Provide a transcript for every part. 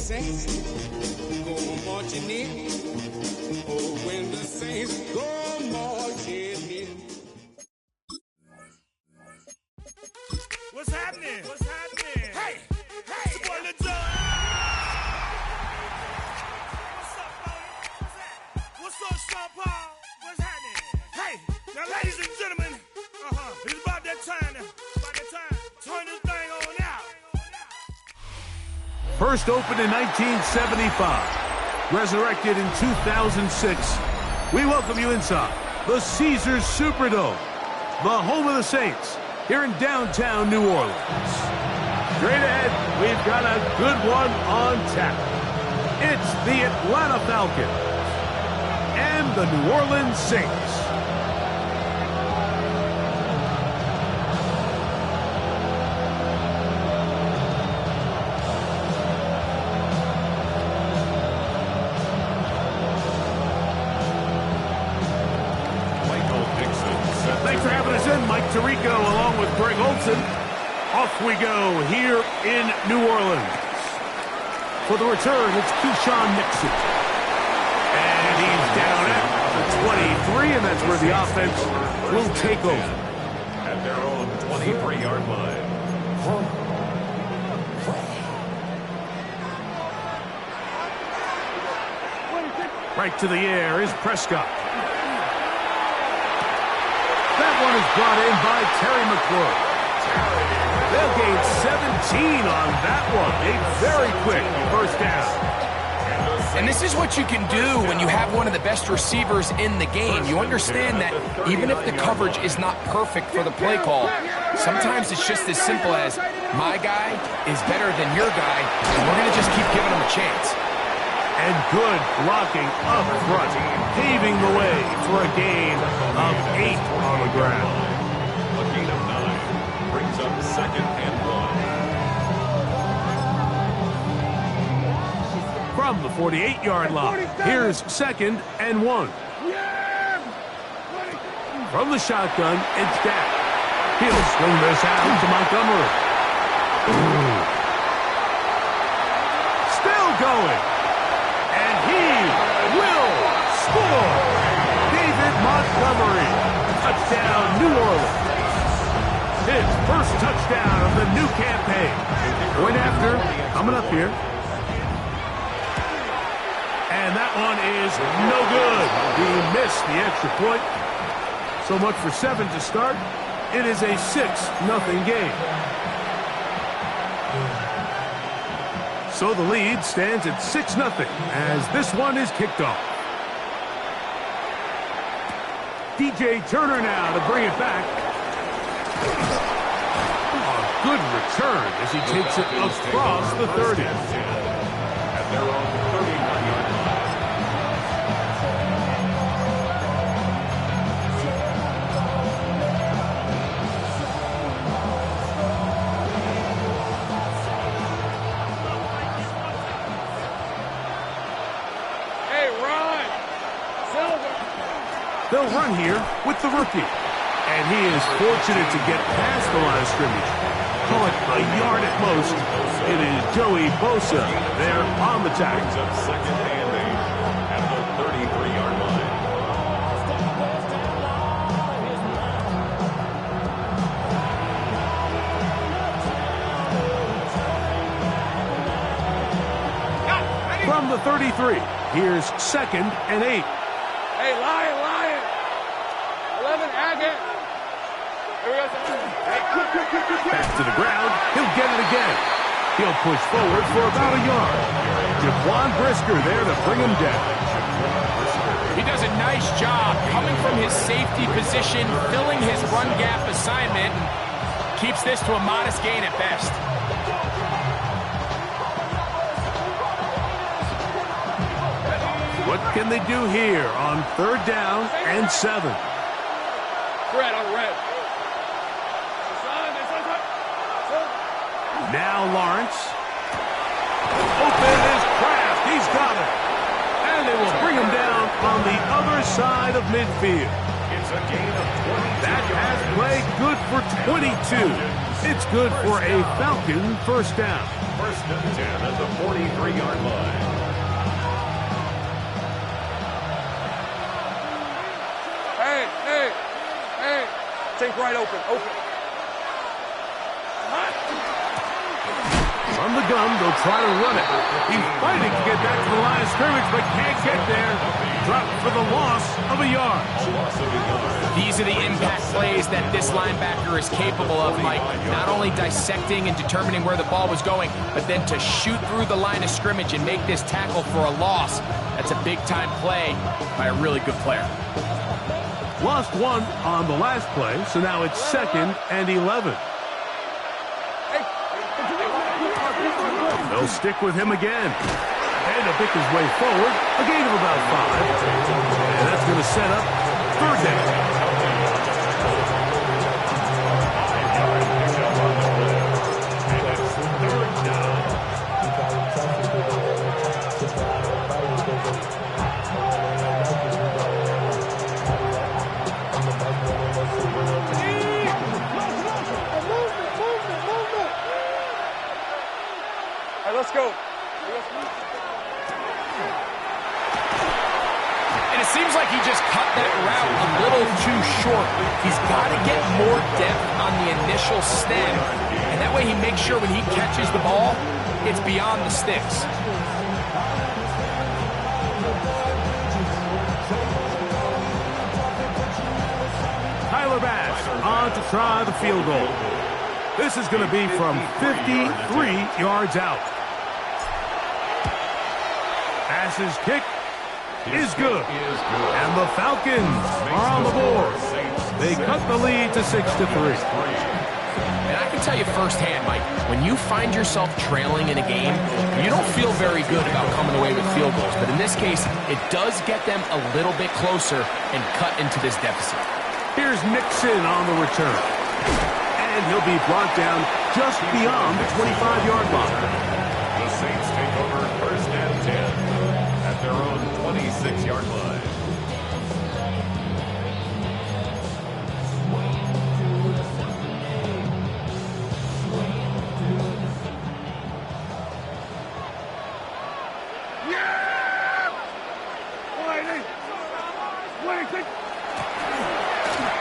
saints go marching in, oh, when the saints go marching in. What's happening? What's happening? Hey, hey, it's your boy Lil Jon. What's up, Brody? What's that? What's up, Sean Paul? What's happening? Hey, now, ladies and gentlemen, it's about that time. Turn this thing on out. First opened in 1975, resurrected in 2006. We welcome you inside the Caesars Superdome, the home of the Saints, here in downtown New Orleans. Straight ahead, we've got a good one on tap. It's the Atlanta Falcons and the New Orleans Saints. Thanks for having us in, Mike Tirico, along with Greg Olson. Off we go here in New Orleans. For the return, it's Keyshawn Nixon. And he's down at the 23, and that's where the offense will take over. At their own 23-yard line. Right to the air is Prescott. That one is brought in by Terry McLaurin. They'll gain 17 on that one. A very quick first down. And this is what you can do when you have one of the best receivers in the game. You understand that even if the coverage is not perfect for the play call, sometimes it's just as simple as my guy is better than your guy, and we're going to just keep giving him a chance. And good blocking up front, paving the way for a gain of 8 on the ground. A gain of 9 brings up 2nd and 1. From the 48-yard line, here's 2nd and 1. From the shotgun, it's Dak. He'll swing this out to Montgomery. Still going. And he will score. David Montgomery. Touchdown, New Orleans. His first touchdown of the new campaign. Point after, coming up here. And that one is no good. He missed the extra point. So much for 7 to start. It is a 6-0 game. So the lead stands at 6-0 as this one is kicked off. DJ Turner now to bring it back. A good return as he takes it across the 30. At their own 31-yard line. They'll run here with the rookie. And he is fortunate to get past the line of scrimmage. Call it a yard at most. It is Joey Bosa there on the tackle. Brings up 2nd and 8 at the 33-yard line. From the 33, here's 2nd and 8. Hey, Lion. 11, Agate. Back to the ground. He'll get it again. He'll push forward for about a yard. Jaquan Brisker there to bring him down. He does a nice job coming from his safety position, filling his run gap assignment, and keeps this to a modest gain at best. What can they do here on 3rd down and 7? Red on red. Now Lawrence. Open is Kraft. He's got it. And they will bring him down on the other side of midfield. It's a gain of 20. That pass play good for 22. It's good for a Falcon first down. First and 10 at the 43-yard line. Hey. Take right open. From the gun, they'll try to run it. He's fighting to get back to the line of scrimmage, but can't get there. Dropped for the loss of a yard. These are the impact plays that this linebacker is capable of, Mike. Not only dissecting and determining where the ball was going, but then to shoot through the line of scrimmage and make this tackle for a loss. That's a big-time play by a really good player. Lost one on the last play, so now it's 2nd and 11. They'll stick with him again. And to pick his way forward, a gain of about 5. And that's going to set up 3rd down. Let's go. And it seems like he just cut that route a little too short. He's got to get more depth on the initial stem, and that way he makes sure when he catches the ball, it's beyond the sticks. Tyler Bass on to try the field goal. This is going to be from 53 yards out. Pass's kick is good. And the Falcons are on the board. They cut the lead to 6-3. And I can tell you firsthand, Mike, when you find yourself trailing in a game, you don't feel very good about coming away with field goals. But in this case, it does get them a little bit closer and cut into this deficit. Here's Nixon on the return. And he'll be brought down just beyond the 25-yard line. The Saints take over 1st and 10 at their own 26-yard line.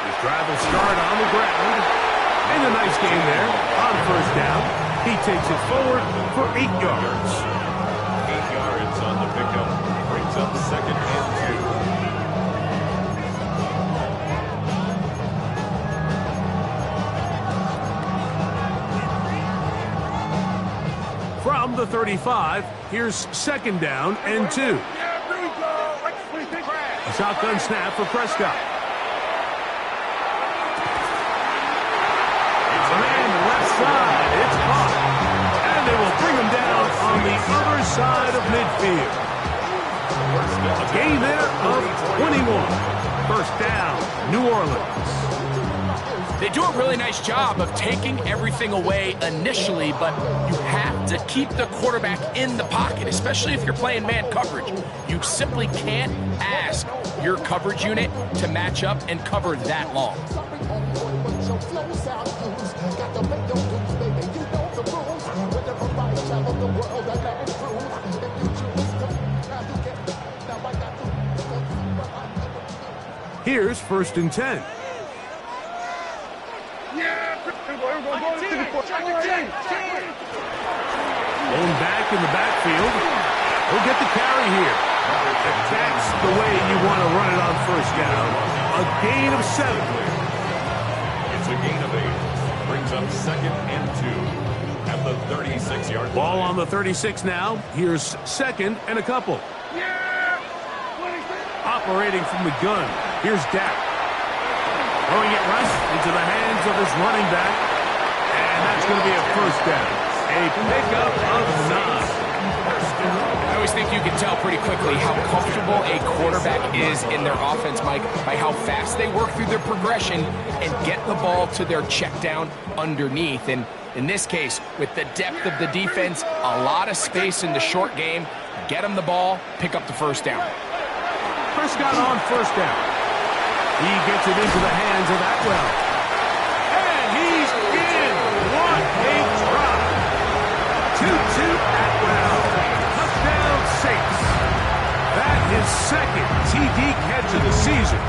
His drive will start on the ground. And a nice game there on 1st down. He takes it forward for 8 yards. 8 yards on the pickup. Brings up 2nd and 2. From the 35, here's 2nd down and 2. A shotgun snap for Prescott. Side. It's caught. And they will bring him down on the other side of midfield. A gain there of 21. 1st down, New Orleans. They do a really nice job of taking everything away initially, but you have to keep the quarterback in the pocket, especially if you're playing man coverage. You simply can't ask your coverage unit to match up and cover that long. Here's 1st and 10. Blown back in the backfield. He'll get the carry here. If that's the way you want to run it on 1st down. A gain of 7. It's a gain of 8. Brings up 2nd and 2 at the 36-yard line. Ball on the 36 now. Here's 2nd and a couple. Operating from the gun. Here's Dak. Throwing it right into the hands of his running back. And that's going to be a 1st down. A pickup of 9. I always think you can tell pretty quickly how comfortable a quarterback is in their offense, Mike, by how fast they work through their progression and get the ball to their check down underneath. And in this case, with the depth of the defense, a lot of space in the short game, get them the ball, pick up the 1st down. Prescott on 1st down. He gets it into the hands of Atwell. And he's in. second TD catch of the season.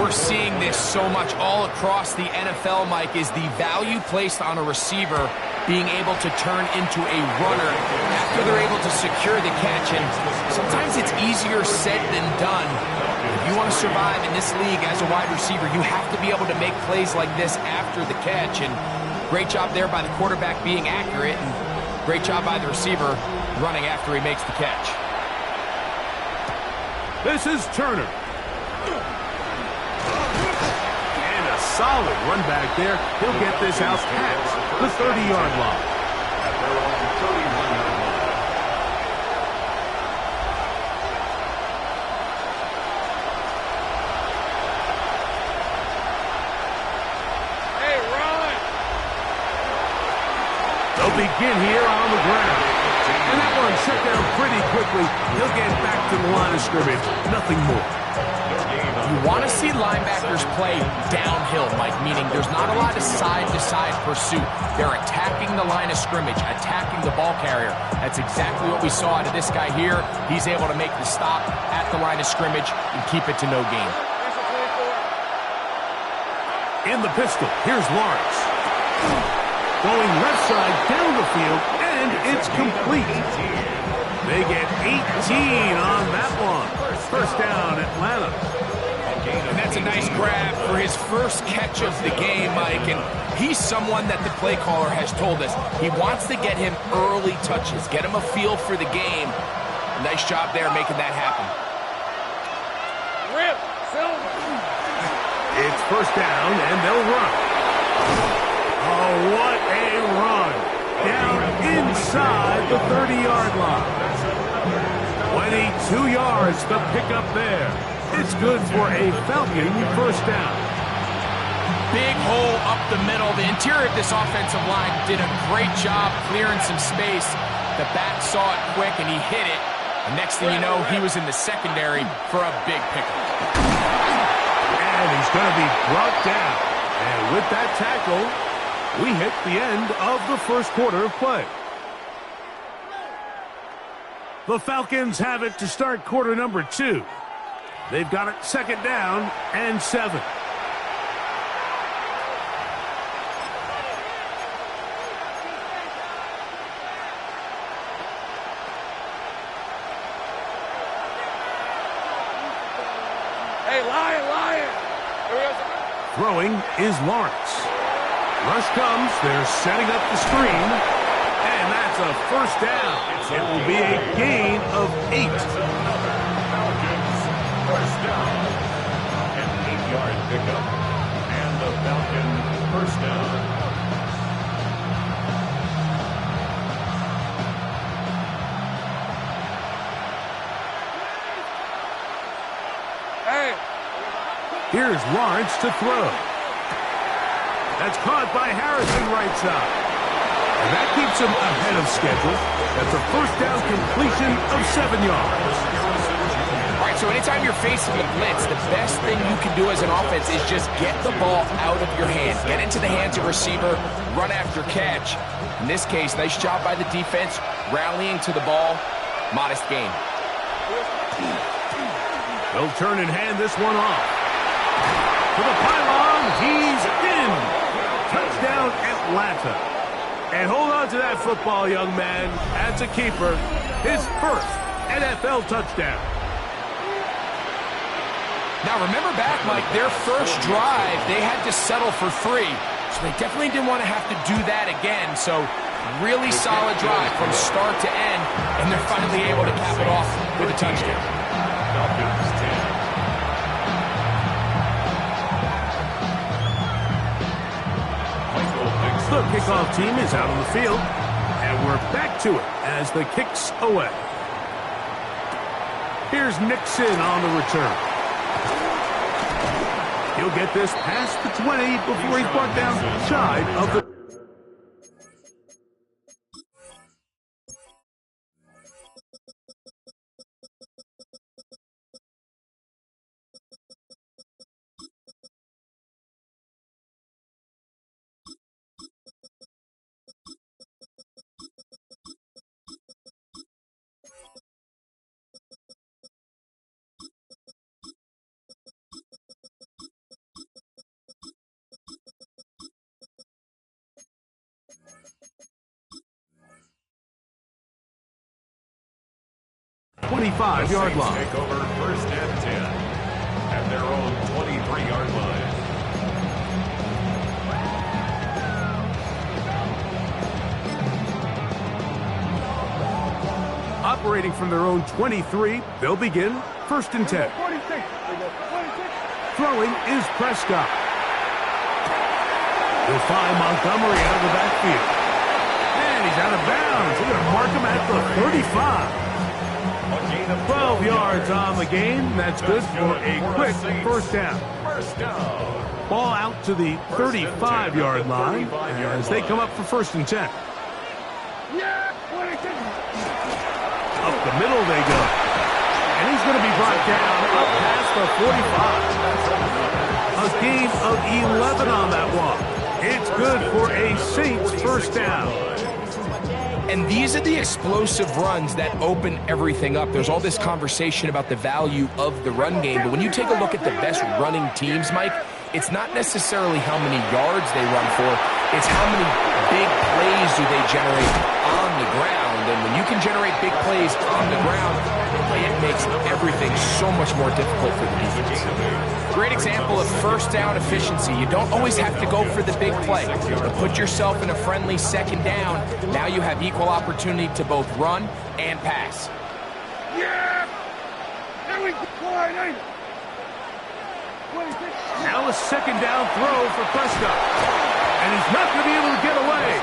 We're seeing this so much all across the NFL, Mike, is the value placed on a receiver being able to turn into a runner after they're able to secure the catch. And sometimes it's easier said than done. If you want to survive in this league as a wide receiver, you have to be able to make plays like this after the catch. And great job there by the quarterback being accurate, and great job by the receiver running after he makes the catch. This is Turner. And a solid run back there. He'll get this out past the 30-yard line. At their own 31-yard line. Hey, run! They'll begin here on the ground. And that one shut down pretty quickly. He'll get back to the line of scrimmage. Nothing more. You want to see linebackers play downhill, Mike, meaning there's not a lot of side-to-side pursuit. They're attacking the line of scrimmage, attacking the ball carrier. That's exactly what we saw out of this guy here. He's able to make the stop at the line of scrimmage and keep it to no gain. In the pistol, here's Lawrence. Going left side down the field, and it's complete. They get 18 on that one. First down, Atlanta. And that's a nice grab for his first catch of the game, Mike. And he's someone that the play caller has told us he wants to get him early touches, get him a feel for the game. Nice job there making that happen. Rip! Silver! It's first down, and they'll run. Oh, what a run. Down inside the 30-yard line. 22 yards to pick up there. It's good for a Falcon first down. Big hole up the middle. The interior of this offensive line did a great job clearing some space. The back saw it quick, and he hit it. And next thing you know, he was in the secondary for a big pickup. And he's going to be brought down. And with that tackle, we hit the end of the first quarter of play. The Falcons have it to start quarter number 2. They've got it second down and 7. Hey, Lion! Throwing is Lawrence. Rush comes. They're setting up the screen. And that's a first down. It will be a gain of 8. First down. An 8-yard pickup. And the Falcon first down. Hey! Here's Lawrence to throw. That's caught by Harrison right side. And that keeps him ahead of schedule. That's a first down completion of 7 yards. All right, so anytime you're facing a blitz, the best thing you can do as an offense is just get the ball out of your hands. Get into the hands of receiver, run after catch. In this case, nice job by the defense, rallying to the ball. Modest gain. They'll turn and hand this one off. To the pylon, he's in. Touchdown, Atlanta. And hold on to that football, young man. That's a keeper. His first NFL touchdown. Now, remember back, Mike, their first drive, they had to settle for 3. So they definitely didn't want to have to do that again. So really solid drive from start to end, and they're finally able to cap it off with a touchdown. Falcons 10. The kickoff team is out on the field, and we're back to it as the kick's away. Here's Nixon on the return. He'll get this past the 20 before he's brought down shy of the 25-yard line. Take over first and 10 at their own 23-yard line. Operating from their own 23, they'll begin first and 10. Throwing is Prescott. He'll find Montgomery out of the backfield. And he's out of bounds. They're going to mark him at the 35. 12 yards on the game. That's good for a quick first down. Ball out to the 35-yard line as they come up for first and 10. Up the middle they go. And he's going to be brought down up past the 45. A gain of 11 on that walk. It's good for a Saints first down. And these are the explosive runs that open everything up. There's all this conversation about the value of the run game, but when you take a look at the best running teams, Mike, it's not necessarily how many yards they run for, it's how many big plays do they generate on the ground. And when you can generate big plays on the ground, it makes everything so much more difficult for the defense. Great example of first down efficiency. You don't always have to go for the big play, but put yourself in a friendly second down. Now you have equal opportunity to both run and pass. Now a second down throw for Prescott. And he's not going to be able to get away.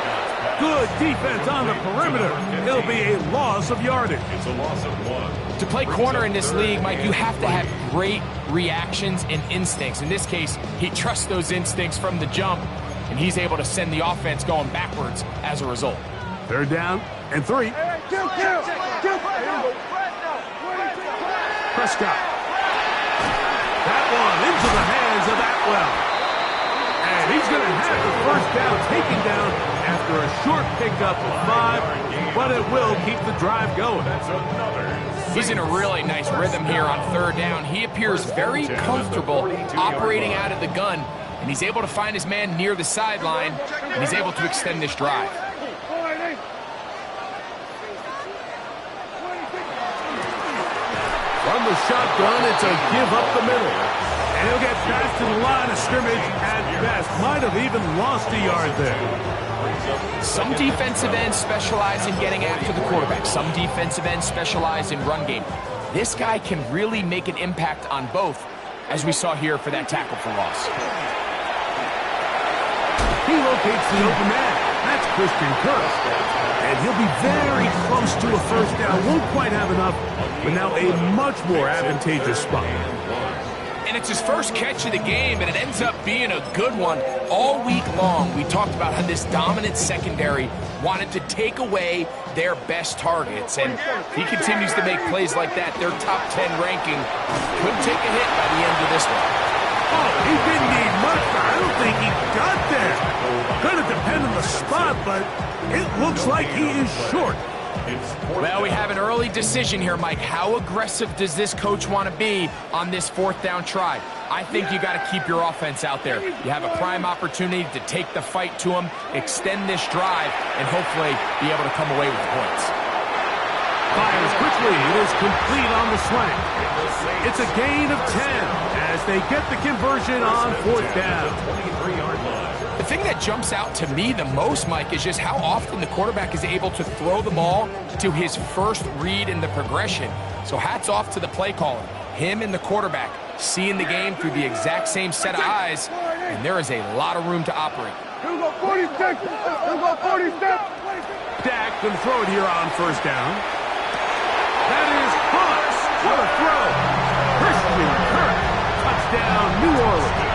Good defense on the perimeter. It'll be a loss of yardage. It's a loss of 1. To play corner in this league, Mike, you have to have great reactions and instincts. In this case, he trusts those instincts from the jump, and he's able to send the offense going backwards as a result. Third down and 3. Prescott. That one into the hands of Atwell. And he's going to have the first down taken down after a short pickup of 5, but it will keep the drive going. He's in a really nice rhythm here on third down. He appears very comfortable operating out of the gun, and he's able to find his man near the sideline, and he's able to extend this drive. From the shotgun, it's a give up the middle. And he'll get past to the line of scrimmage at best. Might have even lost a yard there. Some defensive ends specialize in getting after the quarterback. Some defensive ends specialize in run game. This guy can really make an impact on both, as we saw here for that tackle for loss. He locates the open man. That's Christian Kirk. And he'll be very close to a first down. Won't quite have enough, but now a much more advantageous spot. And it's his first catch of the game, and it ends up being a good one. All week long, we talked about how this dominant secondary wanted to take away their best targets, and he continues to make plays like that. Their top 10 ranking could take a hit by the end of this one. Oh, he didn't need much, but I don't think he got there. Gonna depend on the spot, but it looks like he is short. Well, we have an early decision here, Mike. How aggressive does this coach want to be on this fourth down try? I think you got to keep your offense out there. You have a prime opportunity to take the fight to him, extend this drive, and hopefully be able to come away with points. Fires quickly. It is complete on the slant. It's a gain of 10 as they get the conversion on fourth down. The thing that jumps out to me the most, Mike, is just how often the quarterback is able to throw the ball to his first read in the progression. So hats off to the play caller. Him and the quarterback seeing the game through the exact same set of eyes, and there is a lot of room to operate. Dak can throw it here on first down. That is Fox. What a throw. Christian Kirk. Touchdown, New Orleans.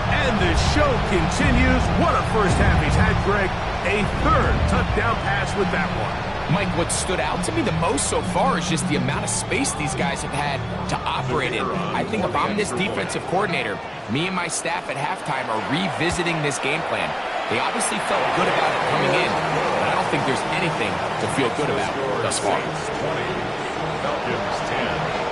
And the show continues. What a first half he's had, Greg. A third touchdown pass with that one. Mike, what stood out to me the most so far is just the amount of space these guys have had to operate in. I think if I'm this defensive coordinator, me and my staff at halftime are revisiting this game plan. They obviously felt good about it coming in, but I don't think there's anything to feel good about thus far. Falcons 10.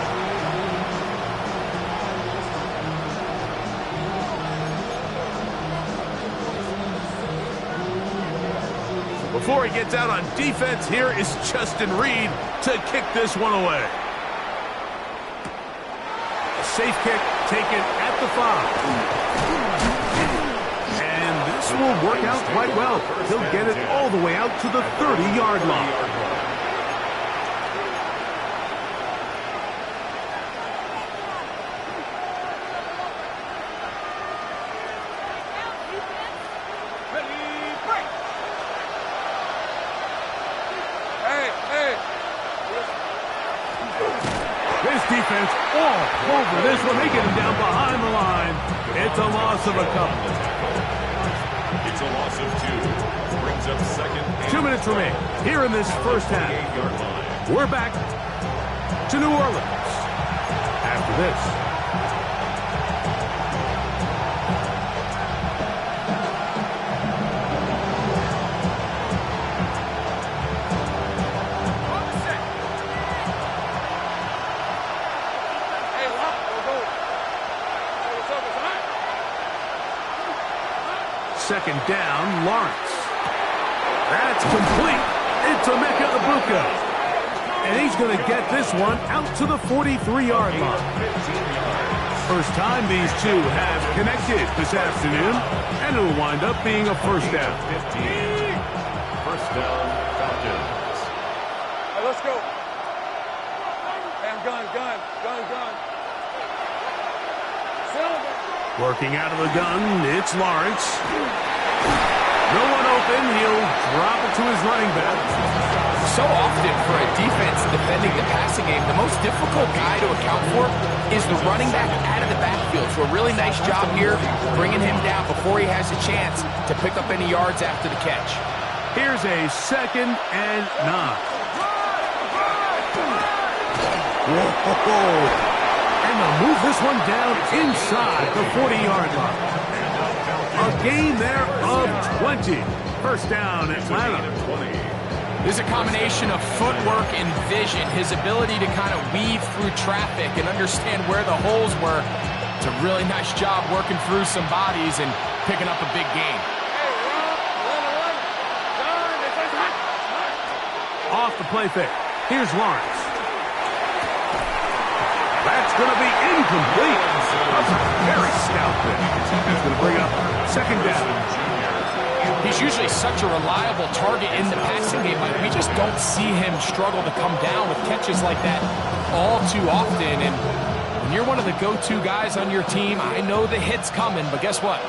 Before he gets out on defense, here is Justin Reed to kick this one away. A safe kick taken at the 5. And this will work out quite well. He'll get it all the way out to the 30-yard line. Defense all over this one. They get him down behind the line. It's a loss of a couple. It's a loss of 2. Brings up second. 2 minutes remain here in this first half. We're back to New Orleans after this. Second down, Lawrence. That's complete. It's Emeka Egbuka. And he's going to get this one out to the 43-yard line. First time these two have connected this afternoon, and it'll wind up being a first down. First down, Falcons. Hey, let's go. Hey, I'm gun. Silver. Working out of the gun, it's Lawrence. No one open. He'll drop it to his running back. So often for a defense defending the passing game, the most difficult guy to account for is the running back out of the backfield. So a really nice job here bringing him down before he has a chance to pick up any yards after the catch. Here's a 2nd and 9. Whoa. And they'll move this one down inside the 40-yard line. A gain there of 20. First down, Atlanta. There's a combination of footwork and vision. His ability to kind of weave through traffic and understand where the holes were. It's a really nice job working through some bodies and picking up a big gain. Off the play fake. Here's Lawrence. That's going to be incomplete. That's a very stout pitch. He's going to bring up second down. He's usually such a reliable target in the passing game, but we just don't see him struggle to come down with catches like that all too often. And when you're one of the go-to guys on your team, I know the hit's coming, but guess what?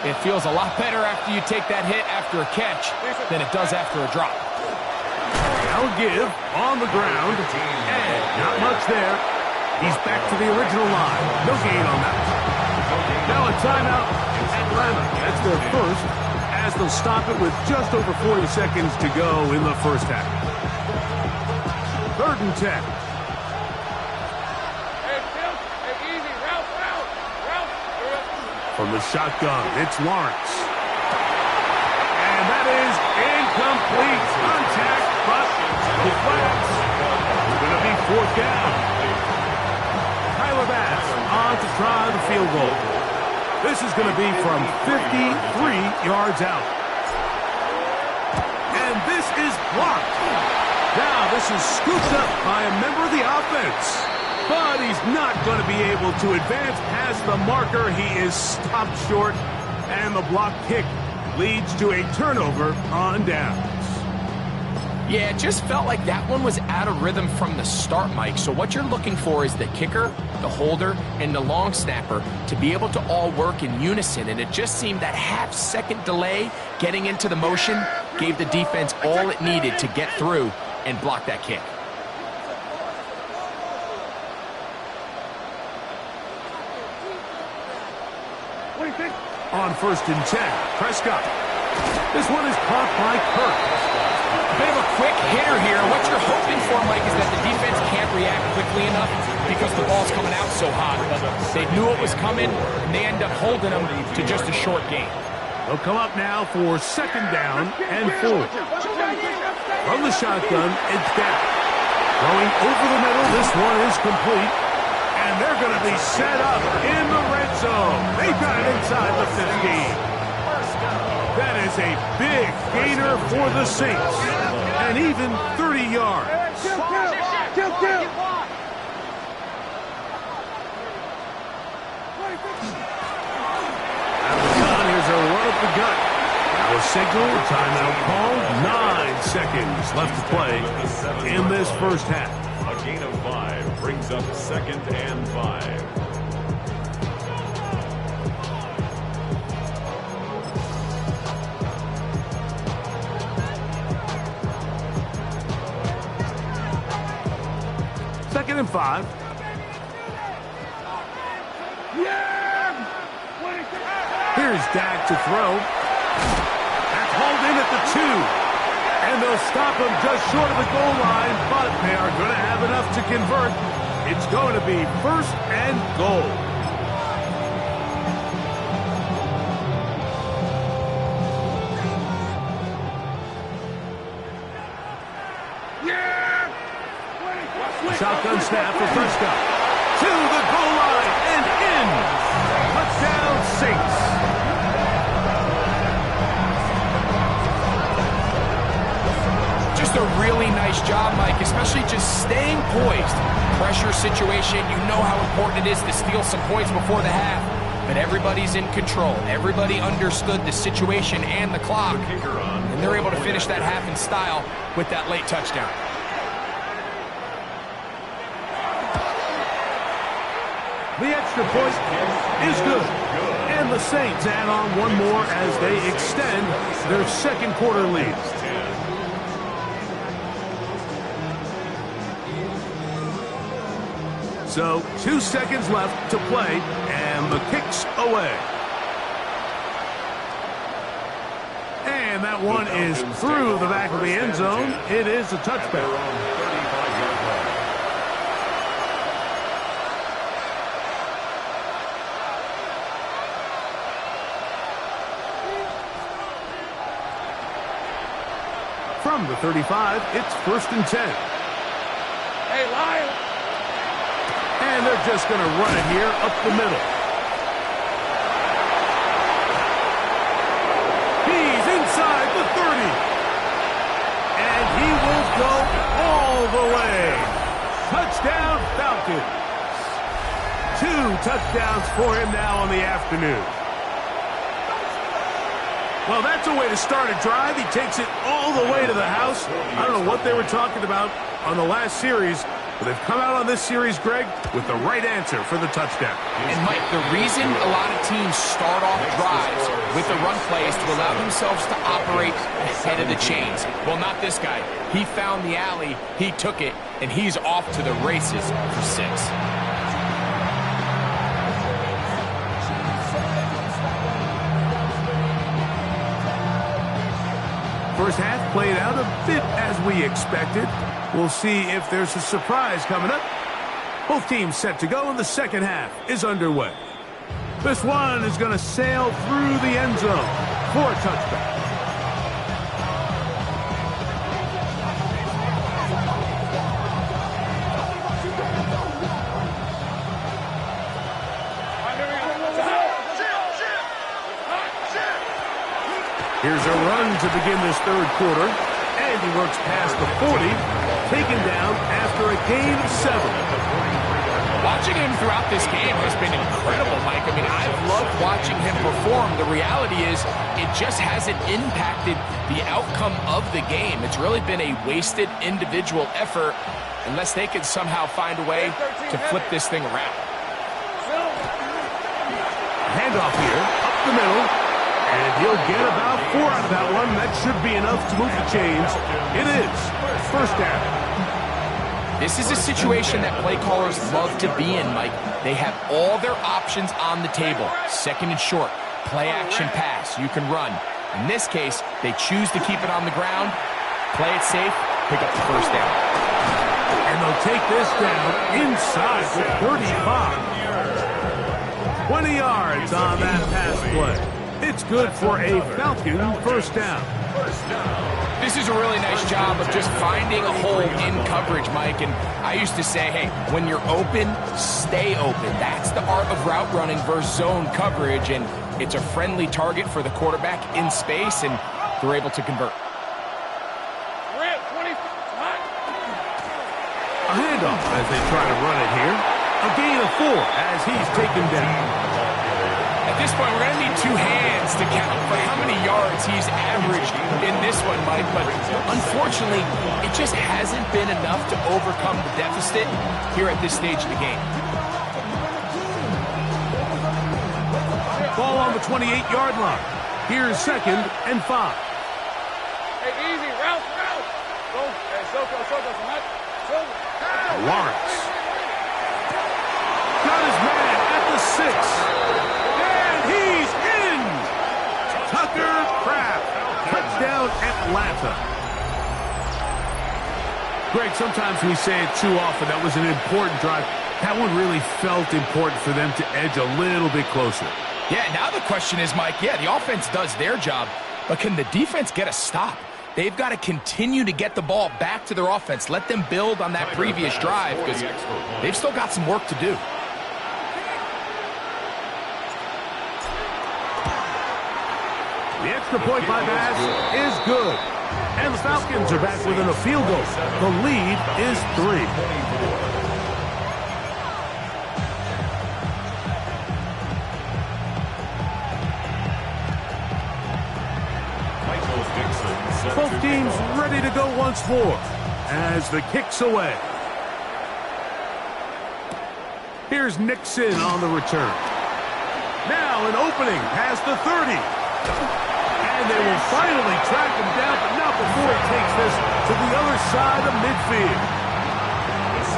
It feels a lot better after you take that hit after a catch than it does after a drop. Now give on the ground, and not much there. He's back to the original line. No gain on that. Now a timeout. Atlanta. That's their first, as they'll stop it with just over 40 seconds to go in the first half. 3rd and 10. Hey, Phil. Hey, easy. Route. From the shotgun, it's Lawrence. And that is incomplete. Contact, but the flags. It's going to be 4th down. Bass on to try the field goal. This is going to be from 53 yards out. And this is blocked. Now this is scooped up by a member of the offense. But he's not going to be able to advance past the marker. He is stopped short. And the block kick leads to a turnover on downs. Yeah, it just felt like that one was out of rhythm from the start, Mike. So what you're looking for is the kicker, the holder, and the long snapper to be able to all work in unison. And it just seemed that half-second delay getting into the motion gave the defense all it needed to get through and block that kick. On 1st and 10, Prescott. This one is caught by Kirk. A bit of a quick hitter here. What you're hoping for, Mike, is that the defense can't react quickly enough because the ball's coming out so hot. But they knew it was coming, and they end up holding them to just a short gain. They'll come up now for 2nd down and 4. From the shotgun, it's down. Going over the middle, this one is complete. And they're going to be set up in the red zone. They've got it inside the 15. That is is a big gainer for the Saints. And even 30 yards. Here's a run up the gut. Now a signal, timeout called. 9 seconds left to play in this first half. A gain of 5 brings up 2nd and 5. Second and 5. Here's Dak to throw. That's hauled in at the 2. And they'll stop him just short of the goal line, but they are going to have enough to convert. It's going to be 1st and goal. Shotgun snap for Prescott. To the goal line and in. Touchdown, Saints. Just a really nice job, Mike, especially just staying poised. Pressure situation, you know how important it is to steal some points before the half. But everybody's in control. Everybody understood the situation and the clock. And they're able to finish that half in style with that late touchdown. The extra point is good. And the Saints add on one more as they extend their second quarter lead. So 2 seconds left to play, and the kick's away. And that one is through the back of the end zone. It is a touchback. From the 35, it's 1st and 10. Hey, Lion! And they're just going to run it here up the middle. He's inside the 30. And he will go all the way. Touchdown, Falcons. 2 touchdowns for him now on the afternoon. Well, that's a way to start a drive. He takes it all the way to the house. I don't know what they were talking about on the last series, but they've come out on this series, Greg, with the right answer for the touchdown. And, Mike, the reason a lot of teams start off drives with the run play is to allow themselves to operate ahead of the chains. Well, not this guy. He found the alley, he took it, and he's off to the races for 6. First half played out a bit as we expected. We'll see if there's a surprise coming up. Both teams set to go, and the second half is underway. This one is going to sail through the end zone for a touchback. Here's a run to begin this third quarter, and he works past the 40, taken down after a gain of 7. Watching him throughout this game has been incredible, Mike. I mean, I've loved watching him perform. The reality is it just hasn't impacted the outcome of the game. It's really been a wasted individual effort unless they can somehow find a way to flip this thing around. Handoff here, up the middle. And he'll get about 4 out of that one. That should be enough to move the chains. It is 1st down. This is a situation that play callers love to be in, Mike. They have all their options on the table. 2nd and short, play action pass. You can run. In this case, they choose to keep it on the ground, play it safe, pick up the 1st down. And they'll take this down inside the 35. 20 yards on that pass play. It's good for a Falcon 1st down. This is a really nice job of just finding a hole in coverage, Mike. And I used to say, hey, when you're open, stay open. That's the art of route running versus zone coverage. And It's a friendly target for the quarterback in space, and they're able to convert. A handoff as they try to run it here. A gain of 4 as he's taken down. At this point, we're going to need 2 hands to count for how many yards he's averaged in this one, Mike. But unfortunately, it just hasn't been enough to overcome the deficit here at this stage of the game. Ball on the 28-yard line. Here's 2nd and 5. Hey, easy, route. Go, hey, Soko, Lawrence. Got his man at the 6. And he's in! Tucker Kraft. Touchdown, Atlanta. Greg, sometimes we say it too often. That was an important drive. That one really felt important for them to edge a little bit closer. Yeah, now the question is, Mike, yeah, the offense does their job, but can the defense get a stop? They've got to continue to get the ball back to their offense. Let them build on that previous drive because they've still got some work to do. The extra point by Bass is good. And the Falcons are back within a field goal. The lead is 3. Both teams ready to go once more as the kick's away. Here's Nixon on the return. Now an opening past the 30. And they will finally track him down, but not before he takes this to the other side of midfield.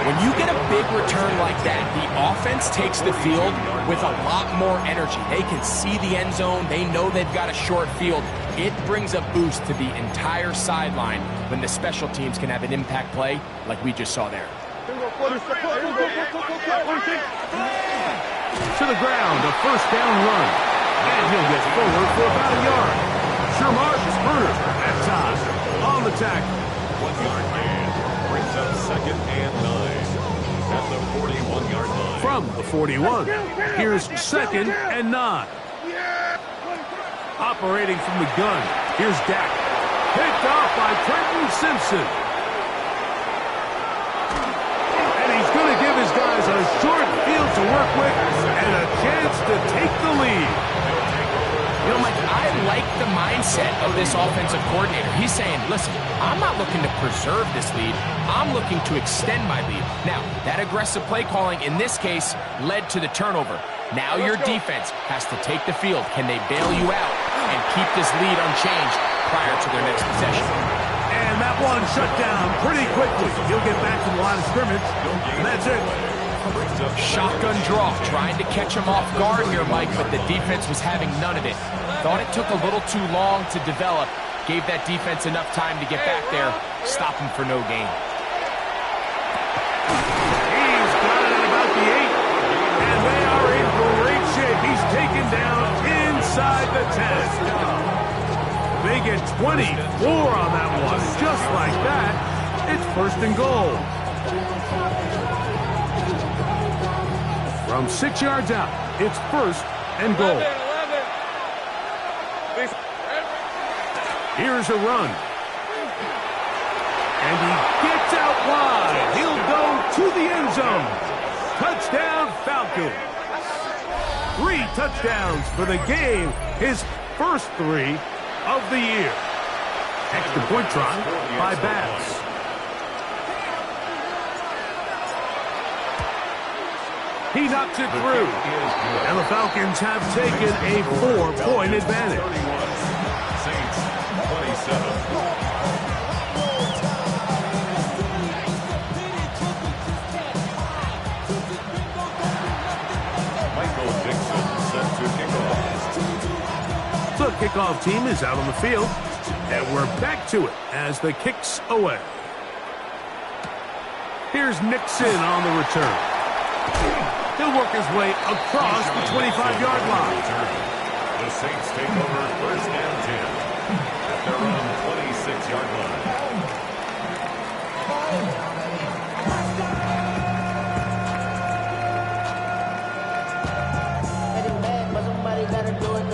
When you get a big return like that, the offense takes the field with a lot more energy. They can see the end zone. They know they've got a short field. It brings a boost to the entire sideline when the special teams can have an impact play like we just saw there. To the ground, a first down run. And he'll get forward for about a yard. Shermark Spurter that time on the tackle. 1-yard gain brings up 2nd and 9 at the 41-yard line. From the 41, here's 2nd and 9. Operating from the gun, here's Dak. Picked off by Trenton Simpson. And he's going to give his guys a short field to work with and a chance to take the lead. You know, Mike, I like the mindset of this offensive coordinator. He's saying, listen, I'm not looking to preserve this lead. I'm looking to extend my lead. Now, that aggressive play calling in this case led to the turnover. Now your defense has to take the field. Can they bail you out and keep this lead unchanged prior to their next possession? And that one shut down pretty quickly. He'll get back to the line of scrimmage, and that's it. Shotgun draw, trying to catch him off guard here, Mike, but the defense was having none of it. Thought it took a little too long to develop. Gave that defense enough time to get back there. Stop him for no gain. He's got it at about the 8. And they are in great shape. He's taken down inside the 10. They get 24 on that one. Just like that, it's 1st and goal. From 6 yards out, it's 1st and goal. Here's a run. And he gets out wide. He'll go to the end zone. Touchdown, Falcons. 3 touchdowns for the game. His first 3 of the year. Extra point try by Bass. He knocks it through. And the Falcons have taken a 4-point advantage. Saints 27. The kickoff team is out on the field, and we're back to it as the kick's away. Here's Nixon on the return. He'll work his way across the 25-yard line. The Saints take over 1st and 10 at their own 26-yard line. Somebody gotta do it.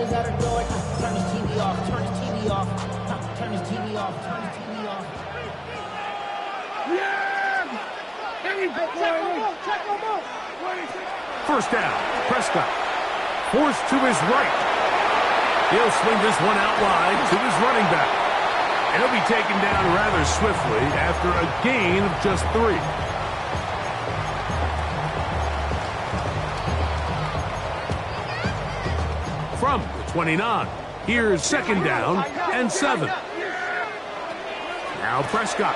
boys that are doing. Turn his TV off, turn his TV off, turn his TV off, turn his TV off. First down, Prescott. Forced to his right. He'll swing this one out wide to his running back. And he'll be taken down rather swiftly after a gain of just 3. From the 29, here's second down and 7. Now Prescott.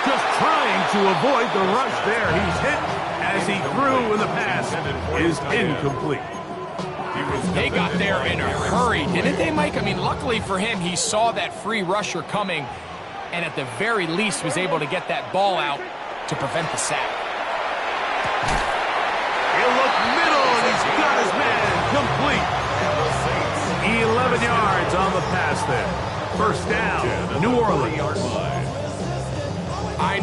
Just trying to avoid the rush there. He's hit as he threw, and the pass is incomplete. They got there in a hurry, didn't they, Mike? I mean, luckily for him, he saw that free rusher coming and at the very least was able to get that ball out to prevent the sack. He'll look middle, and he's got his man complete. 11 yards on the pass there. First down, New Orleans. I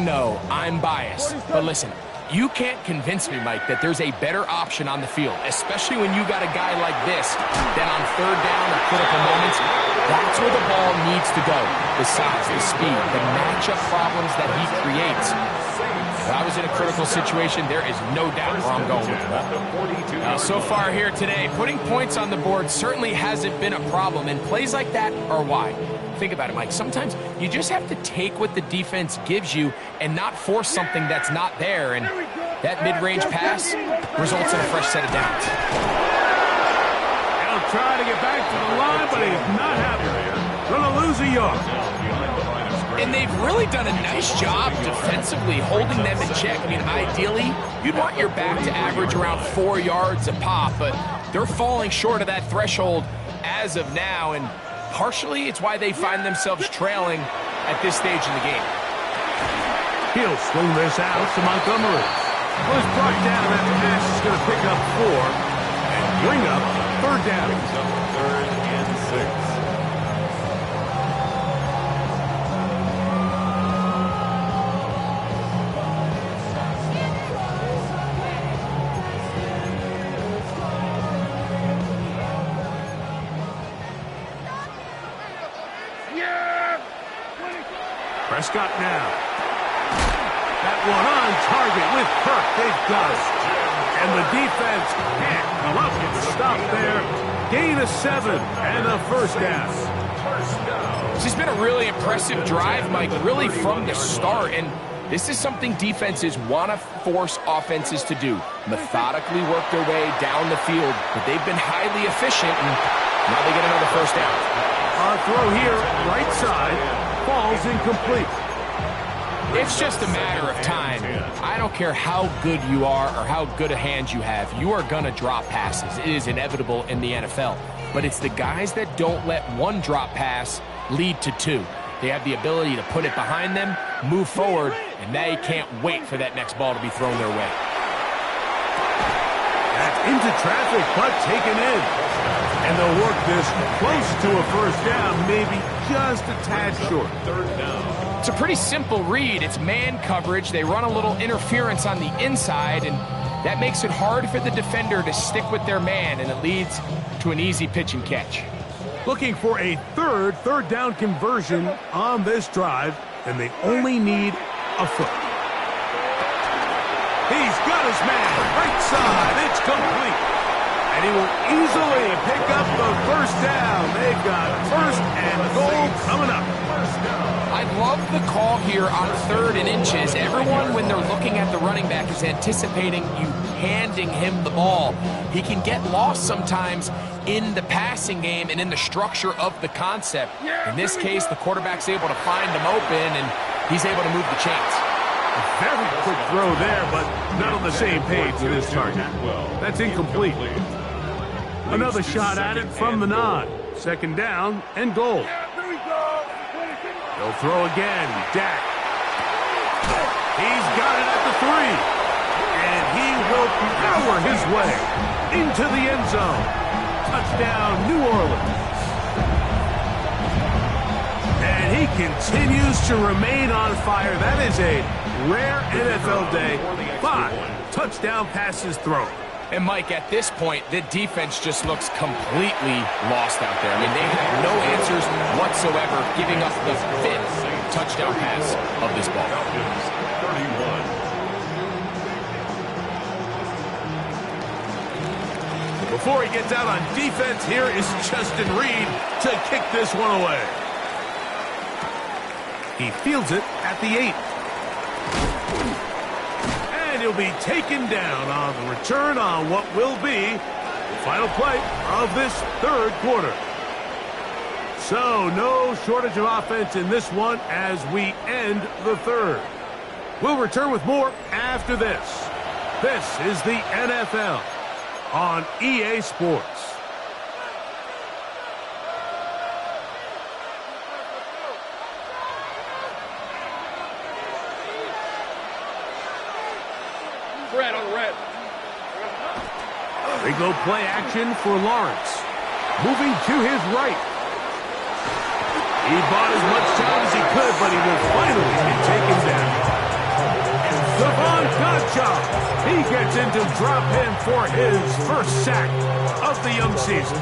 know, I'm biased. But listen, you can't convince me, Mike, that there's a better option on the field, especially when you got a guy like this, that on third down or critical moments, that's where the ball needs to go. The size, the speed, the matchup problems that he creates. If I was in a critical situation, there is no doubt where I'm going with that. So far here today, putting points on the board certainly hasn't been a problem, and plays like that are why. Think about it, Mike. Sometimes you just have to take what the defense gives you and not force something that's not there, and that mid-range pass results in a fresh set of downs. He'll try to get back to the line, but he's not happy. Gonna lose a yard. And they've really done a nice job defensively holding them in check. I mean, ideally, you'd want your back to average around 4 yards a pop, but they're falling short of that threshold as of now, and partially it's why they find themselves trailing at this stage in the game. He'll swing this out to Montgomery. Well, it's brought down. That pass is going to pick up 4 and bring up third down. Third and 6. Prescott now. That one on target with Kirk. They've got it. And the defense can't come up with the stop there. Gain of 7 and a first down. This has been a really impressive drive, Mike, really from the start. And this is something defenses want to force offenses to do. Methodically work their way down the field. But they've been highly efficient, and now they get another first down. Our throw here, right side. Falls incomplete. It's just a matter of time. I don't care how good you are or how good a hand you have. You are going to drop passes. It is inevitable in the NFL. But it's the guys that don't let one drop pass lead to 2. They have the ability to put it behind them, move forward, and they can't wait for that next ball to be thrown their way. That's into traffic, but taken in. And they'll work this close to a first down, maybe just a tad short. Third down. It's a pretty simple read. It's man coverage. They run a little interference on the inside, and that makes it hard for the defender to stick with their man, and it leads to an easy pitch and catch. Looking for a third down conversion on this drive, and they only need a foot. He's got his man, right side, it's complete. And he will easily pick up the first down. They've got first and goal coming up. I love the call here on 3rd and inches. Everyone, when they're looking at the running back, is anticipating you handing him the ball. He can get lost sometimes in the passing game and in the structure of the concept. In this case, the quarterback's able to find him open, and he's able to move the chains. A very quick throw there, but not on the same page with his target. That's incomplete. Another shot at it from the 9. Second down and goal. He'll throw again. Dak. He's got it at the 3. And he will power his way into the end zone. Touchdown, New Orleans. And he continues to remain on fire. That is a rare NFL day. 5 touchdown passes thrown. And Mike, at this point, the defense just looks completely lost out there. I mean, they have no answers whatsoever, giving up the 5th touchdown pass of this ball. 31. Before he gets out on defense, here is Justin Reed to kick this one away. He fields it at the 8. And he'll be taken down on the return on what will be the final play of this 3rd quarter. So no shortage of offense in this one as we end the 3rd. We'll return with more after this. This is the NFL on EA Sports. Red on red. They go play action for Lawrence. Moving to his right. He bought as much time as he could, but he will finally be taken down. Devon Godchaux. He gets into drop him for his first sack of the young season.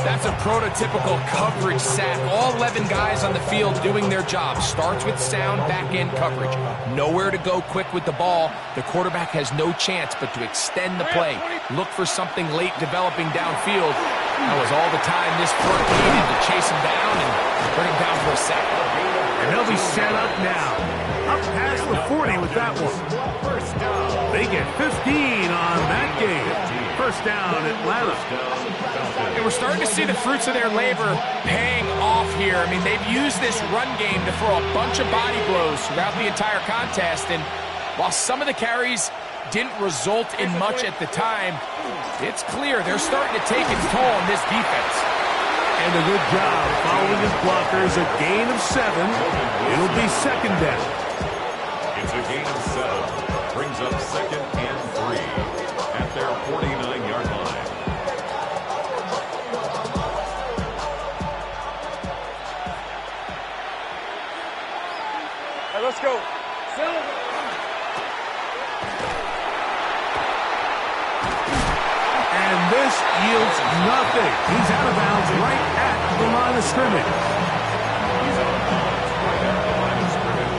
That's a prototypical coverage sack. All 11 guys on the field doing their job. Starts with sound back-end coverage. Nowhere to go quick with the ball. The quarterback has no chance but to extend the play. Look for something late developing downfield. That was all the time this front needed to chase him down and bring him down for a sack. And they'll be set up now. Up past the 40 with that one. They get 15 on that game. First down, Atlanta. And we're starting to see the fruits of their labor paying off here. I mean, they've used this run game to throw a bunch of body blows throughout the entire contest. And while some of the carries didn't result in much at the time, it's clear they're starting to take its toll on this defense. And a good job following his blockers. A gain of 7. It'll be second down. It's a gain of 7. Brings up 2nd and 3 at their 49-yard line. Hey, let's go. And this yields nothing. He's out of bounds right at the line of scrimmage. He's out of bounds right at the line of scrimmage.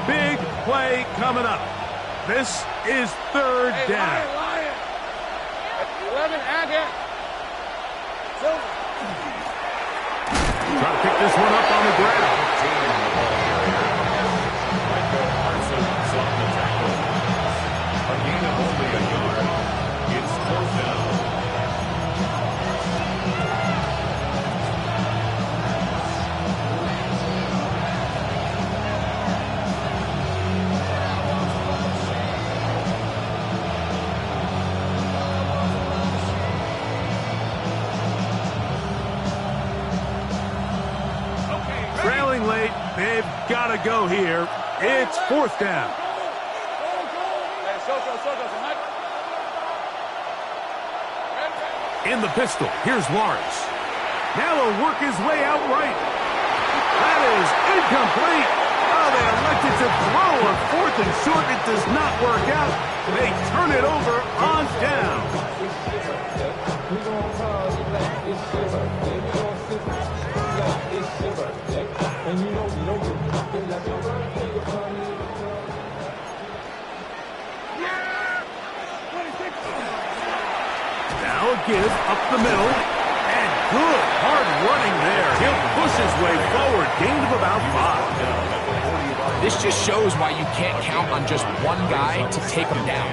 Big play coming up. This is 3rd down. Lion. 11 and it. Try to pick this one up on the ground. A gain of only a yard. It's 4th down. Trailing late, they've got to go here. It's 4th down. In the pistol, here's Lawrence. Now he'll work his way out right. That is incomplete. Oh, they elected to throw on 4th and short. It does not work out. They turn it over on down. Now a give up the middle. And good hard running there. He'll push his way forward. Gain of about 5. This just shows why you can't count on just one guy to take him down.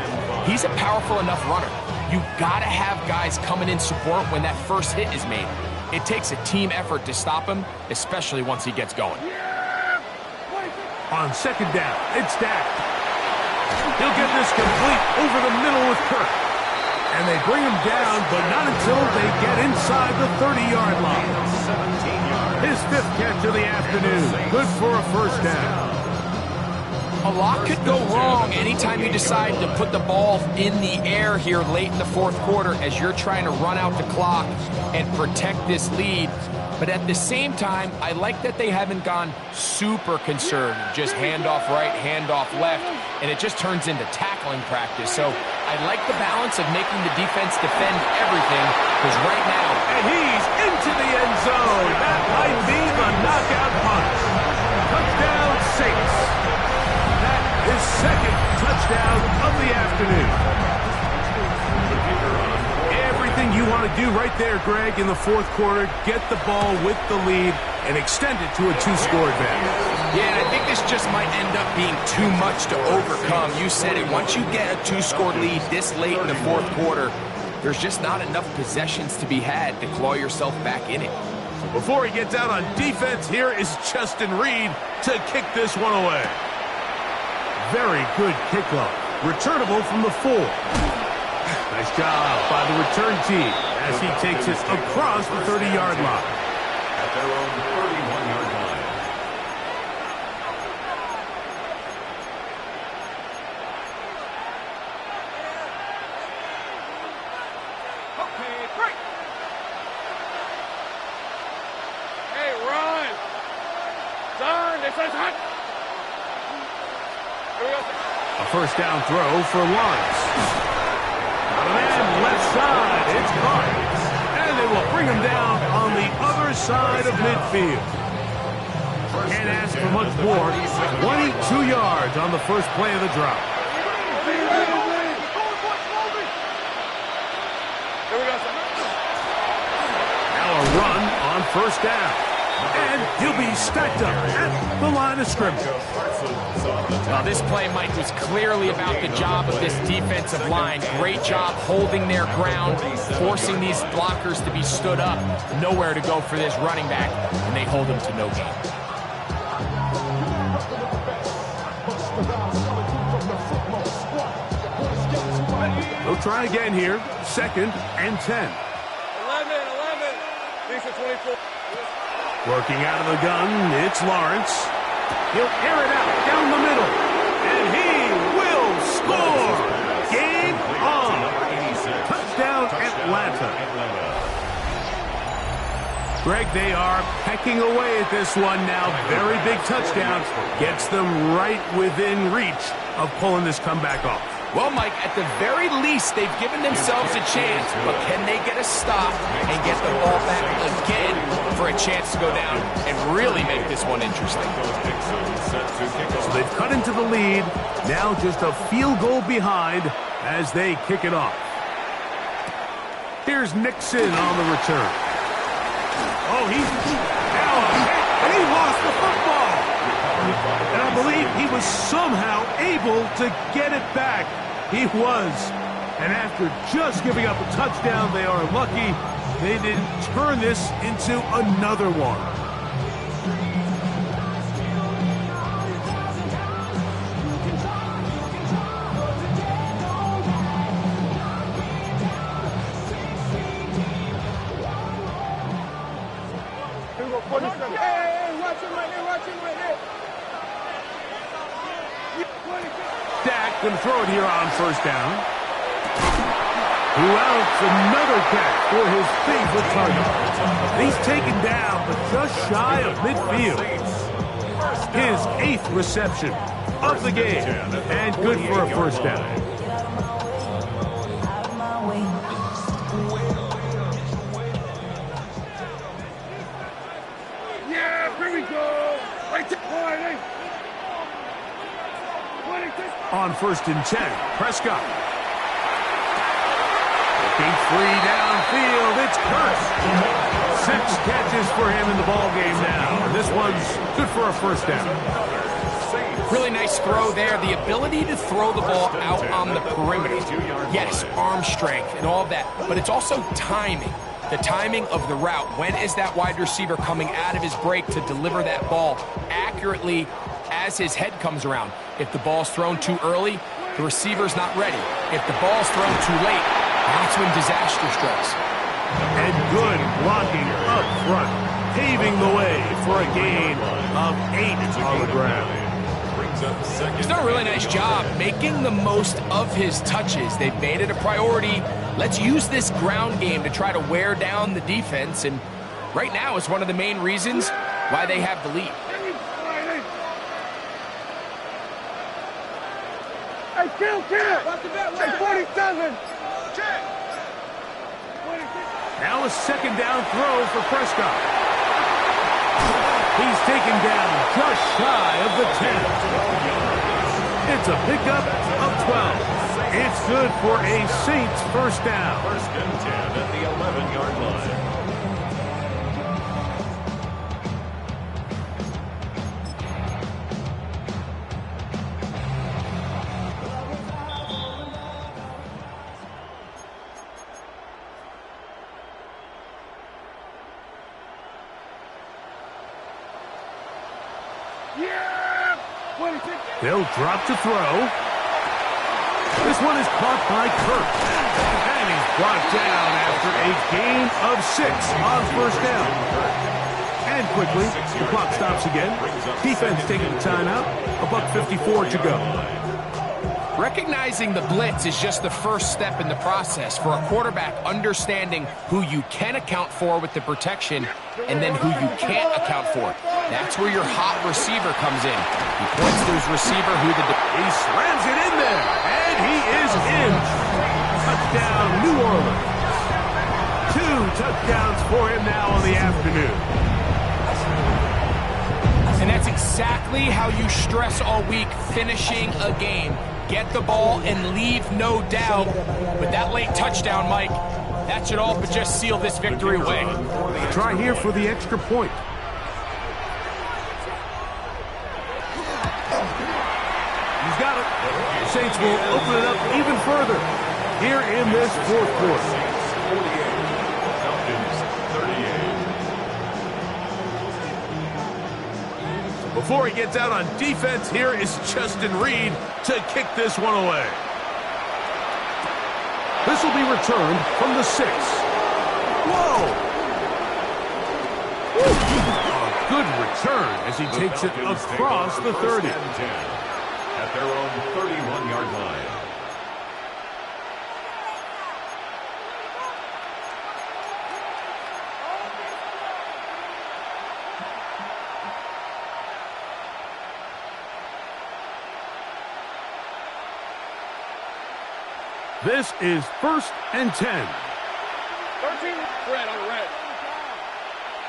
He's a powerful enough runner. You've got to have guys coming in support when that first hit is made. It takes a team effort to stop him, especially once he gets going. On 2nd down, it's Dak. He'll get this complete over the middle with Kirk. And they bring him down, but not until they get inside the 30-yard line. His 5th catch of the afternoon. Good for a first down. A lot could go wrong anytime you decide to put the ball in the air here late in the fourth quarter as you're trying to run out the clock and protect this lead. But at the same time, I like that they haven't gone super conservative, just handoff right, handoff left, and it just turns into tackling practice. So I like the balance of making the defense defend everything, because right now... And he's into the end zone. That might be the knockout punch. Touchdown, Saints. That is second touchdown of the afternoon. Everything you want to do right there, Greg, in the fourth quarter, get the ball with the lead and extend it to a two-score advantage. Yeah, and I think this just might end up being too much to overcome. You said it. Once you get a two-score lead this late in the fourth quarter, there's just not enough possessions to be had to claw yourself back in it. Before he gets out on defense, here is Justin Reed to kick this one away. Very good kickoff. Returnable from the 4. Nice job by the return team as he takes it across the 30-yard line. At their own 31-yard line. Okay, break. Hey, run. Turn. This is hot. Here we go. A first down throw for Lawrence. And left side, it's caught. And they will bring him down on the other side of midfield. Can't ask for much more. 22 yards on the first play of the drop. Now a run on first down. And he'll be stacked up at the line of scrimmage. Well, this play, Mike, was clearly about the job of this defensive line. Great job holding their ground, forcing these blockers to be stood up. Nowhere to go for this running back, and they hold him to no gain. They'll try again here. Second and 10. 11. Decent 24. Working out of the gun, it's Lawrence. He'll air it out down the middle, and he will score. Game on. Touchdown, Atlanta. Greg, they are pecking away at this one now. Very big touchdown. Gets them right within reach of pulling this comeback off. Well, Mike, at the very least, they've given themselves a chance, but can they get a stop and get the ball back again for a chance to go down and really make this one interesting? So they've cut into the lead, now just a field goal behind as they kick it off. Here's Nixon on the return. Oh, he's now and he lost the football. And I believe he was somehow able to get it back. He was. And after just giving up a touchdown, they are lucky they didn't turn this into another one. Hey, watch him right there. Dak going to throw it here on first down. Who else? Another catch for his favorite target. He's taken down, but just shy of midfield. His 8th reception of the game, and good for a first down. Yeah, here we go. Right there. On first and 10, Prescott. Looking free downfield, it's Kurtz. 6 catches for him in the ball game now. And this one's good for a first down. Really nice throw there. The ability to throw the ball out on the perimeter. Yes, arm strength and all that, but it's also timing. The timing of the route. When is that wide receiver coming out of his break to deliver that ball accurately as his head comes around? If the ball's thrown too early, the receiver's not ready. If the ball's thrown too late, that's when disaster strikes. And good blocking up front, paving the way for a gain of 8 on the ground. brings up second. He's done a really nice job making the most of his touches. They've made it a priority. Let's use this ground game to try to wear down the defense, and right now is one of the main reasons why they have the lead. Hey, kill! Hey, 47! Now a second down throw for Prescott. He's taken down just shy of the 10. It's a pickup of 12. It's good for a Saints first down. First and 10 at the 11-yard line. They'll drop to throw. This one is caught by Kirk. And he's brought down after a gain of 6 on first down. And quickly, the clock stops again. Defense taking the timeout. $1:54 to go. Recognizing the blitz is just the first step in the process for a quarterback, understanding who you can account for with the protection and then who you can't account for. That's where your hot receiver comes in. He points to his receiver who he slams it in there, and he is in. Touchdown, New Orleans. 2 touchdowns for him now on the afternoon. And that's exactly how you stress all week, finishing a game. Get the ball and leave no doubt. But that late touchdown, Mike, that should all but just seal this victory away. Try here for the extra point. He's got it. The Saints will open it up even further here in this fourth quarter. Before he gets out on defense, here is Justin Reed to kick this one away. This will be returned from the 6. Whoa! A good return as he takes it across the 30. At their own 31-yard line. This is 1st and 10. 13, red on the red.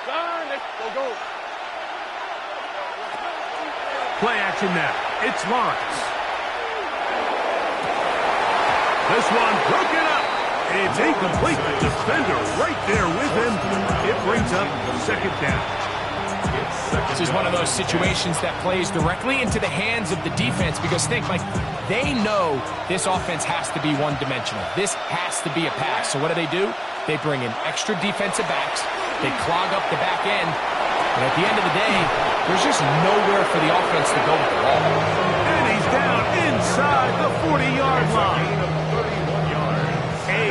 Turn, go. Play action now. It's Lawrence. This one broken up. It's incomplete. The defender right there with him. It brings up second down. This is one of those situations that plays directly into the hands of the defense because think, Mike, they know this offense has to be one-dimensional. This has to be a pass. So what do? They bring in extra defensive backs. They clog up the back end. And at the end of the day, there's just nowhere for the offense to go with the ball. And he's down inside the 40-yard line.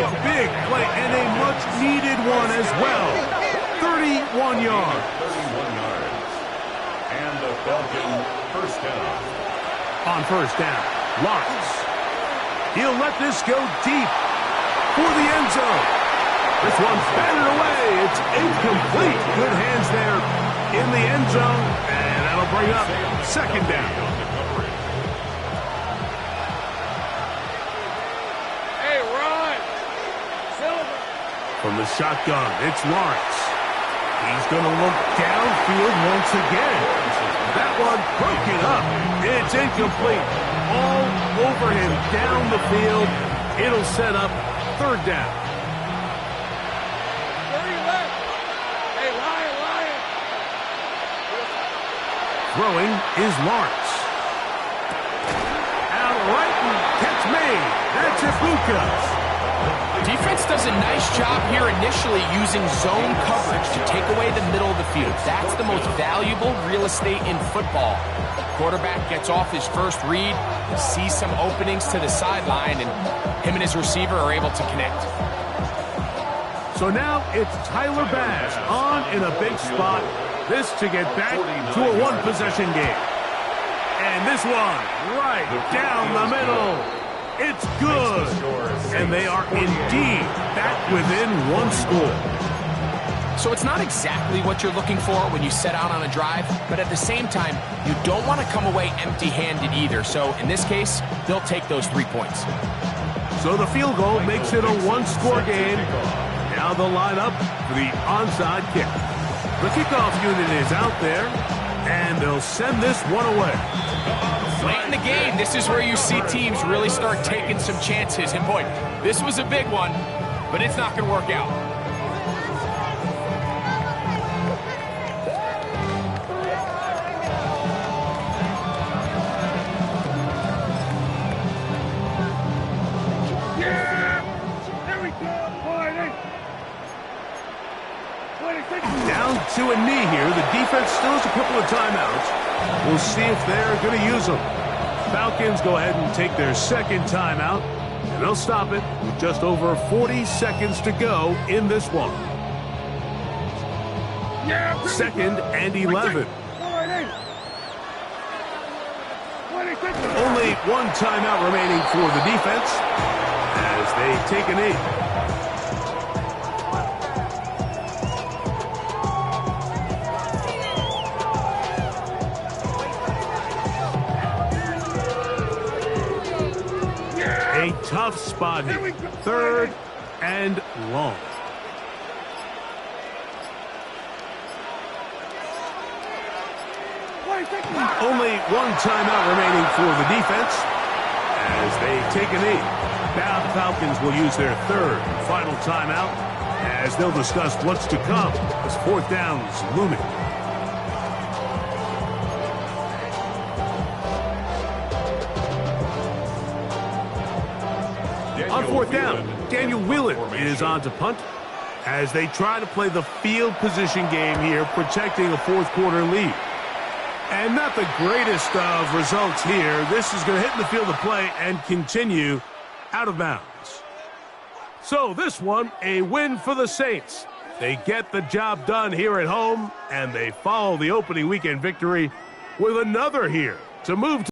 A big play and a much-needed one as well. 31 yards. And the Falcon first down. On first down, Lawrence. He'll let this go deep for the end zone. This one's batted away. It's incomplete. Good hands there in the end zone. And that'll bring up second down. Hey, run! Silver! From the shotgun, it's Lawrence. He's going to look downfield once again. That one broken up. It's incomplete. All over him down the field. It'll set up third down. 30 left. Hey, Ryan. Throwing is Lawrence. Out right and catch made. That's Ibuka. Defense does a nice job here initially using zone coverage to take away the middle of the field. That's the most valuable real estate in football. Quarterback gets off his first read, sees some openings to the sideline, and him and his receiver are able to connect. So now it's Tyler Bass on in a big spot. This to get back to a one-possession game. And this one, right down the middle. It's good. And they are indeed back within one score. So it's not exactly what you're looking for when you set out on a drive, but at the same time, you don't want to come away empty-handed either. So in this case, they'll take those 3 points. So the field goal makes it a one-score game. Now they'll line up for the onside kick. The kickoff unit is out there, and they'll send this one away. Late in the game, this is where you see teams really start taking some chances. And boy, this was a big one, but it's not going to work out. Down to a knee here. The defense still has a couple of timeouts. We'll see if they're going to use them. Falcons go ahead and take their second timeout, and they'll stop it with just over 40 seconds to go in this one. Second and 11. Only one timeout remaining for the defense as they take a knee. A tough spot here. Third and long. Only one timeout remaining for the defense as they take a knee. Now the Falcons will use their third and final timeout as they'll discuss what's to come as fourth down's looming. On fourth down, Daniel Whelan is on to punt as they try to play the field position game here, protecting a fourth-quarter lead. And not the greatest of results here. This is going to hit in the field of play and continue out of bounds. So this one, a win for the Saints. They get the job done here at home, and they follow the opening weekend victory with another here to move to